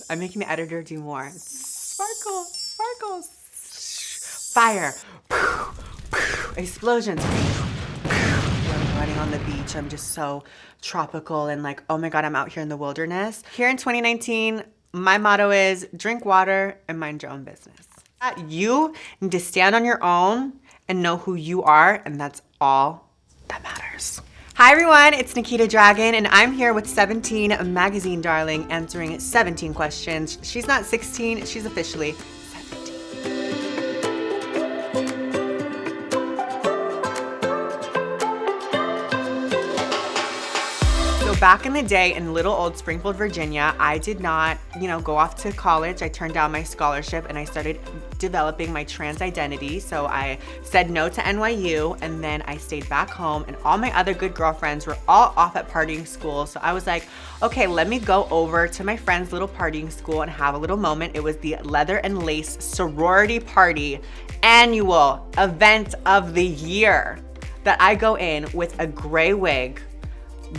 I'm making the editor do more. Sparkle, sparkles, fire, explosions. I'm running on the beach. I'm just so tropical and like, oh my God, I'm out here in the wilderness. Here in 2019, my motto is drink water and mind your own business. You need to stand on your own and know who you are, and that's all that matters. Hi everyone, it's Nikita Dragun, and I'm here with 17 magazine darling answering 17 questions. She's not 16, she's officially 17. So back in the day in little old Springfield, Virginia, I did not, go off to college. I turned down my scholarship and I started developing my trans identity. So I said no to NYU, and then I stayed back home, and all my other good girlfriends were all off at partying school. So I was like, okay, let me go over to my friend's little partying school and have a little moment. It was the Leather and Lace sorority party, annual event of the year, that I go in with a gray wig,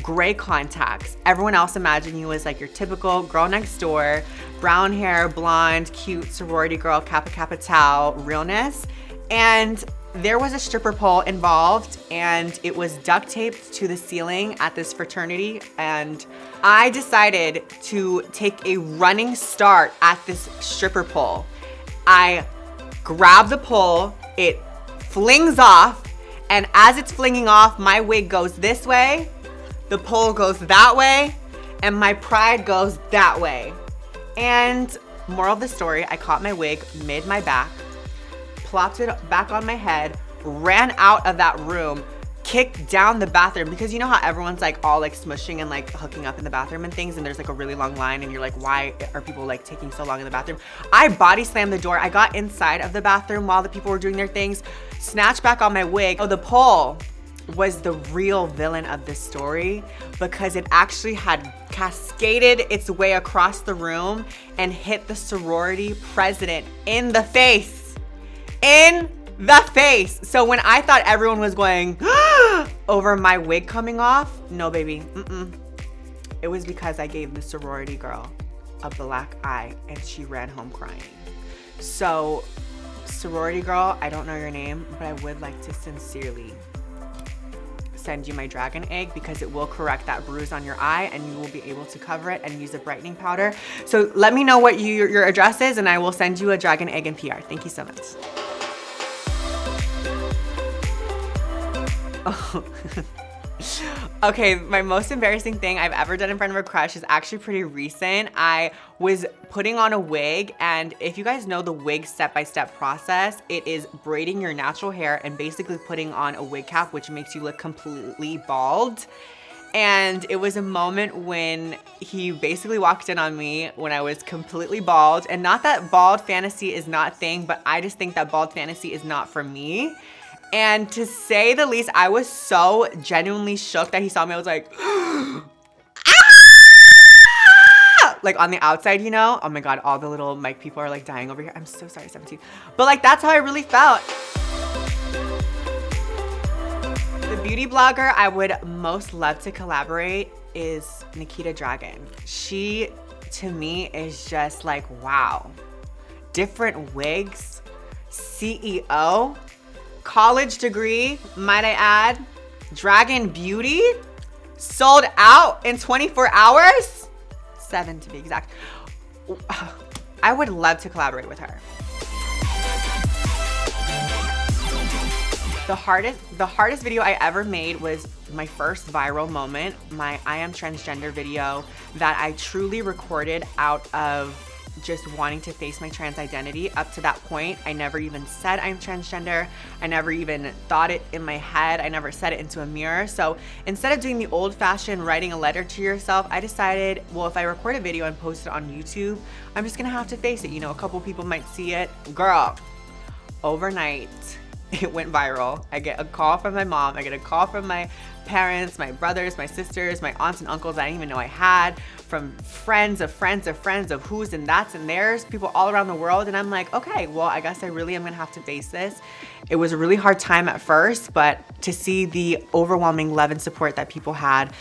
gray contacts. Everyone else imagine you as like your typical girl next door, brown hair, blonde, cute sorority girl, Kappa Kappa Tau realness. And there was a stripper pole involved, and it was duct taped to the ceiling at this fraternity. And I decided to take a running start at this stripper pole. I grab the pole, it flings off, and as it's flinging off, my wig goes this way, the pole goes that way, and my pride goes that way. And moral of the story, I caught my wig mid my back, plopped it back on my head, ran out of that room, kicked down the bathroom, because you know how everyone's like all like smushing and like hooking up in the bathroom and things, and there's like a really long line and you're like, why are people like taking so long in the bathroom? I body slammed the door. I got inside of the bathroom while the people were doing their things, snatched back on my wig. Oh, the pole was the real villain of this story, because it actually had cascaded its way across the room and hit the sorority president in the face. In the face. So when I thought everyone was going over my wig coming off, no baby, It was because I gave the sorority girl a black eye and she ran home crying. So sorority girl, I don't know your name, but I would like to sincerely send you my dragon egg, because it will correct that bruise on your eye and you will be able to cover it and use a brightening powder. So let me know what your address is and I will send you a dragon egg in PR. Thank you so much. Oh. Okay, my most embarrassing thing I've ever done in front of a crush is actually pretty recent. I was putting on a wig, and if you guys know the wig step-by-step process, it is braiding your natural hair and basically putting on a wig cap, which makes you look completely bald. And it was a moment when he basically walked in on me when I was completely bald. And not that bald fantasy is not a thing, but I just think that bald fantasy is not for me. And to say the least, I was so genuinely shook that he saw me. I was like, ah! Like on the outside, oh my God, all the little mic people are like dying over here. I'm so sorry, 17. But like, that's how I really felt. The beauty blogger I would most love to collaborate is Nikita Dragun. She, to me, is just like, wow. Different wigs, CEO, college degree, might I add, Dragun Beauty, sold out in 24 hours, 7 to be exact. I would love to collaborate with her. The hardest video I ever made was my first viral moment, my I am transgender video that I truly recorded out of just wanting to face my trans identity. Up to that point, I never even said I'm transgender. I never even thought it in my head. I never said it into a mirror. So instead of doing the old-fashioned writing a letter to yourself, I decided, well, if I record a video and post it on YouTube, I'm just gonna have to face it. A couple people might see it. Girl, overnight, it went viral. I get a call from my mom. I get a call from my parents, my brothers, my sisters, my aunts and uncles I didn't even know I had, from friends of friends of friends of who's and that's and theirs, people all around the world. And I'm like, okay, well, I guess I really am gonna have to face this. It was a really hard time at first, but to see the overwhelming love and support that people had,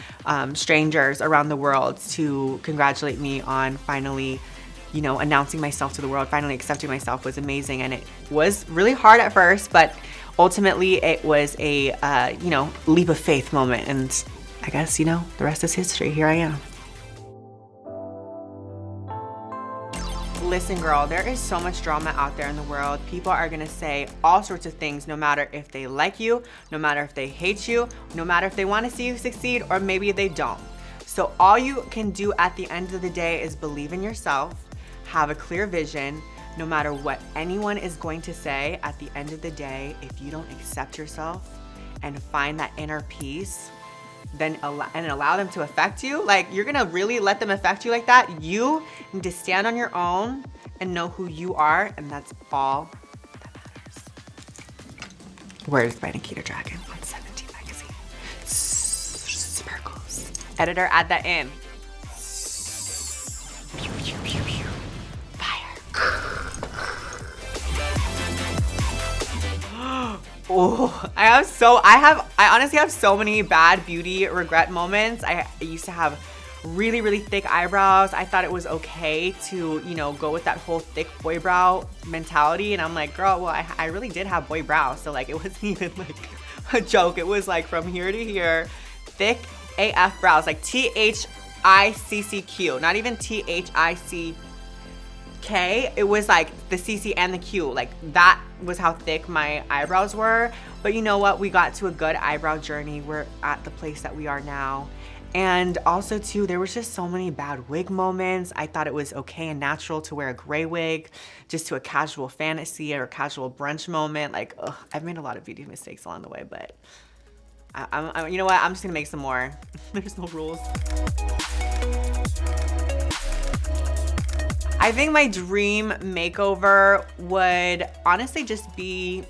strangers around the world, to congratulate me on finally you know, announcing myself to the world, finally accepting myself was amazing. And it was really hard at first, but ultimately it was a, you know, leap of faith moment. And I guess, you know, the rest is history. Here I am. Listen, girl, there is so much drama out there in the world. People are gonna say all sorts of things, no matter if they like you, no matter if they hate you, no matter if they wanna see you succeed, or maybe they don't. So all you can do at the end of the day is believe in yourself, have a clear vision. No matter what anyone is going to say, at the end of the day, if you don't accept yourself and find that inner peace, then allow them to affect you, like you're gonna really let them affect you like that, you need to stand on your own and know who you are, and that's all that matters. Words by Nikita Dragun on 17 magazine. Sparkles. Editor, add that in. Pew, pew, pew, pew. Fire. Oh, I honestly have so many bad beauty regret moments. I used to have really, really thick eyebrows. I thought it was okay to, you know, go with that whole thick boy brow mentality. And I'm like, girl, well, I really did have boy brows. So like, it wasn't even like a joke. It was like from here to here, thick AF brows, like THICCQ, not even THICK. It was like the CC and the Q, like that was how thick my eyebrows were. But you know what? We got to a good eyebrow journey. We're at the place that we are now. And also too, there was just so many bad wig moments. I thought it was okay and natural to wear a gray wig just to a casual fantasy or a casual brunch moment. Like, ugh, I've made a lot of beauty mistakes along the way, but you know what? I'm just gonna make some more. There's no rules. I think my dream makeover would honestly just be,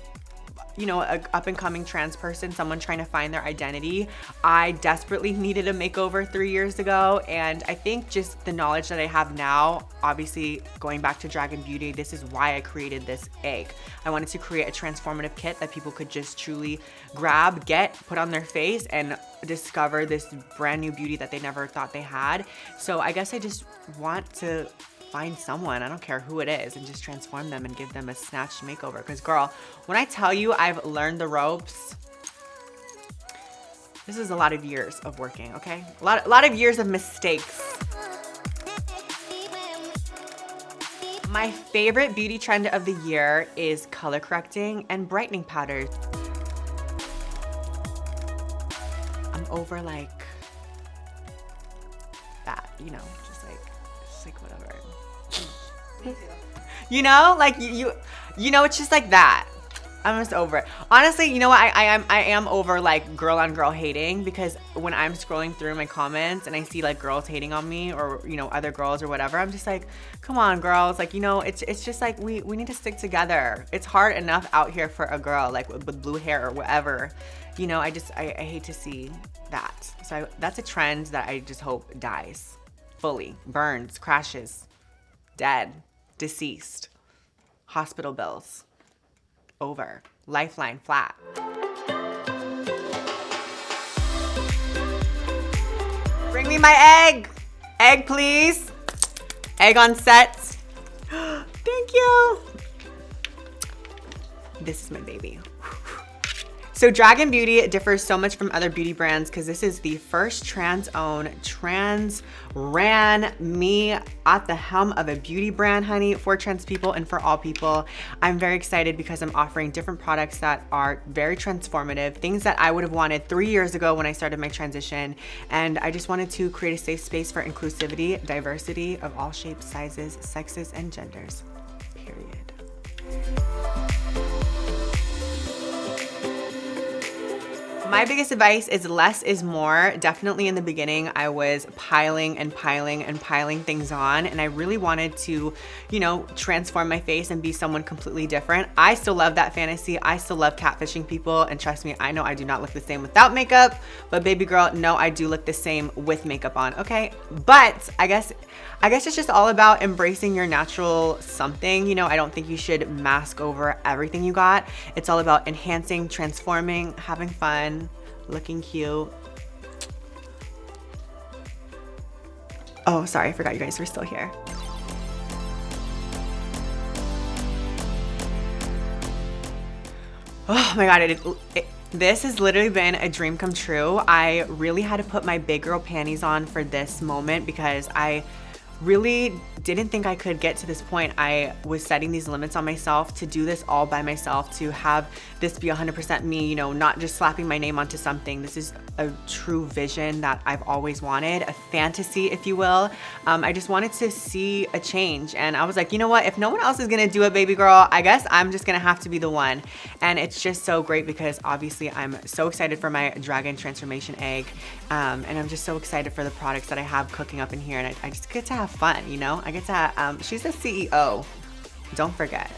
you know, a up and coming trans person, someone trying to find their identity. I desperately needed a makeover 3 years ago. And I think just the knowledge that I have now, obviously going back to Dragun Beauty, this is why I created this egg. I wanted to create a transformative kit that people could just truly grab, get, put on their face and discover this brand new beauty that they never thought they had. So I guess I just want to find someone, I don't care who it is, and just transform them and give them a snatched makeover. Because girl, when I tell you I've learned the ropes, this is a lot of years of working, okay? A lot of years of mistakes. My favorite beauty trend of the year is color correcting and brightening powders. I'm over like that, you know, just like whatever. You know, like you know, it's just like that. I'm just over it. Honestly, you know what? I am over like girl on girl hating, because when I'm scrolling through my comments and I see like girls hating on me or, you know, other girls or whatever, I'm just like, come on girls. Like, you know, it's just like we need to stick together. It's hard enough out here for a girl like with blue hair or whatever. You know, I hate to see that. So that's a trend that I just hope dies fully, burns, crashes, dead, deceased, hospital bills, over, lifeline flat. Bring me my egg. Egg, please. Egg on set. Thank you. This is my baby. So Dragun Beauty differs so much from other beauty brands because this is the first trans-owned, trans-ran, me at the helm of a beauty brand, honey, for trans people and for all people. I'm very excited because I'm offering different products that are very transformative, things that I would have wanted 3 years ago when I started my transition. And I just wanted to create a safe space for inclusivity, diversity of all shapes, sizes, sexes, and genders, period. My biggest advice is less is more. Definitely in the beginning, I was piling and piling and piling things on, and I really wanted to, you know, transform my face and be someone completely different. I still love that fantasy. I still love catfishing people, and trust me, I know I do not look the same without makeup, but baby girl, no, I do look the same with makeup on, okay? But I guess it's just all about embracing your natural something. You know, I don't think you should mask over everything you got. It's all about enhancing, transforming, having fun, looking cute. Oh, sorry, I forgot you guys were still here. Oh my God, this has literally been a dream come true. I really had to put my big girl panties on for this moment because I really didn't think I could get to this point. I was setting these limits on myself to do this all by myself, to have this be 100% me, you know, not just slapping my name onto something. This is a true vision that I've always wanted, a fantasy, if you will. I just wanted to see a change. And I was like, you know what? If no one else is gonna do it, baby girl, I guess I'm just gonna have to be the one. And it's just so great because obviously I'm so excited for my Dragun transformation egg. And I'm just so excited for the products that I have cooking up in here. And I just get to have fun, you know? I get to, she's a CEO, don't forget.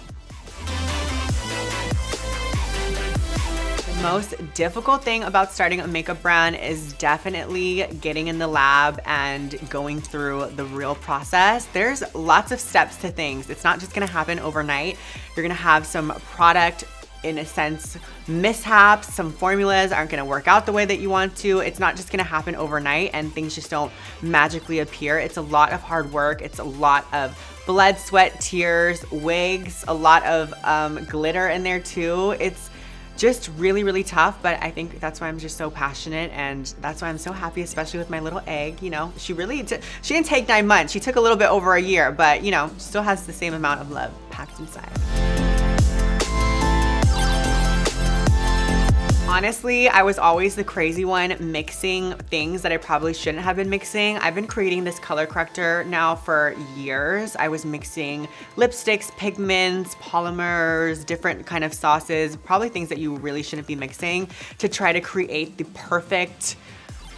The most difficult thing about starting a makeup brand is definitely getting in the lab and going through the real process. There's lots of steps to things. It's not just gonna happen overnight. You're gonna have some product, in a sense, mishaps. Some formulas aren't gonna work out the way that you want to. It's not just gonna happen overnight and things just don't magically appear. It's a lot of hard work. It's a lot of blood, sweat, tears, wigs, a lot of glitter in there too. It's just really, really tough, but I think that's why I'm just so passionate, and that's why I'm so happy, especially with my little egg. You know, she didn't take 9 months. She took a little bit over a year, but you know, still has the same amount of love packed inside. Honestly, I was always the crazy one mixing things that I probably shouldn't have been mixing. I've been creating this color corrector now for years. I was mixing lipsticks, pigments, polymers, different kind of sauces, probably things that you really shouldn't be mixing, to try to create the perfect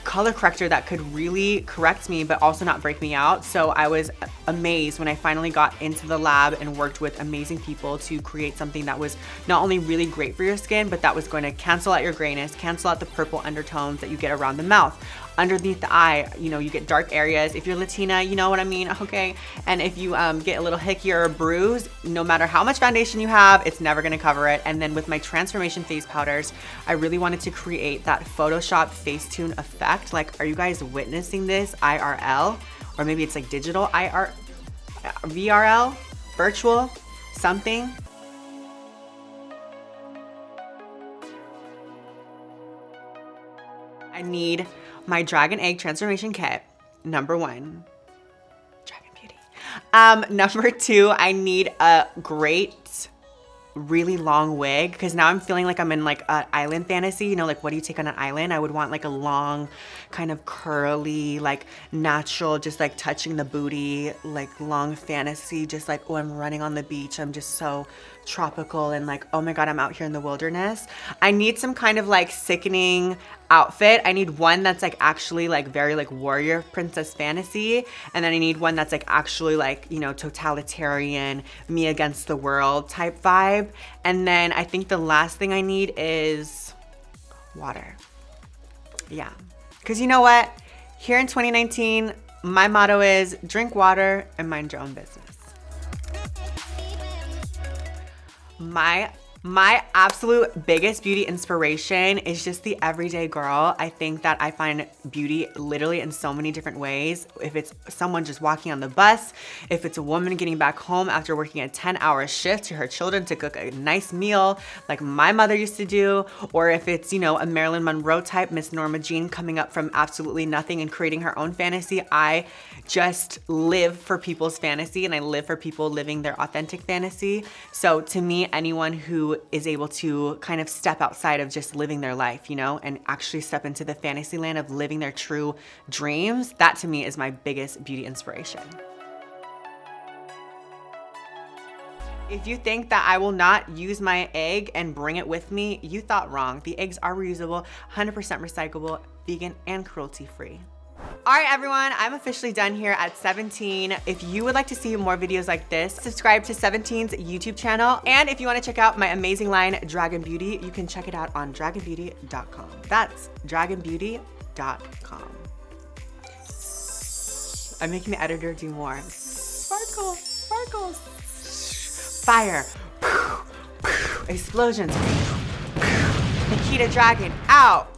color corrector that could really correct me but also not break me out. So I was amazed when I finally got into the lab and worked with amazing people to create something that was not only really great for your skin, but that was going to cancel out your grayness, cancel out the purple undertones that you get around the mouth. Underneath the eye, you know, you get dark areas. If you're Latina, you know what I mean, okay? And if you get a little hickey or a bruise, no matter how much foundation you have, it's never gonna cover it. And then with my transformation face powders, I really wanted to create that Photoshop Facetune effect. Like, are you guys witnessing this IRL? Or maybe it's like digital VRL, virtual, something. I need my Dragun Egg Transformation Kit, number 1, Dragun Beauty. Number 2, I need a great, really long wig, because now I'm feeling like I'm in like an island fantasy, you know, like what do you take on an island? I would want like a long, kind of curly, like natural, just like touching the booty, like long fantasy, just like, oh, I'm running on the beach. I'm just so tropical and like, oh my God, I'm out here in the wilderness. I need some kind of like sickening outfit. I need one that's like actually like very like warrior princess fantasy. And then I need one that's like actually like, you know, totalitarian, me against the world type vibe. And then I think the last thing I need is water. Yeah. Because you know what? Here in 2019, my motto is drink water and mind your own business. My absolute biggest beauty inspiration is just the everyday girl. I think that I find beauty literally in so many different ways. If it's someone just walking on the bus, if it's a woman getting back home after working a 10-hour shift to her children to cook a nice meal like my mother used to do, or if it's, you know, a Marilyn Monroe type, Miss Norma Jean, coming up from absolutely nothing and creating her own fantasy. I just live for people's fantasy, and I live for people living their authentic fantasy. So to me, anyone who is able to kind of step outside of just living their life, you know, and actually step into the fantasy land of living their true dreams, that to me is my biggest beauty inspiration. If you think that I will not use my egg and bring it with me, you thought wrong. The eggs are reusable, 100% recyclable, vegan, and cruelty-free. All right, everyone, I'm officially done here at 17. If you would like to see more videos like this, subscribe to 17's YouTube channel. And if you want to check out my amazing line, Dragun Beauty, you can check it out on dragunbeauty.com. That's dragunbeauty.com. I'm making the editor do more. Sparkle, sparkles. Fire. Explosions. Nikita Dragun out.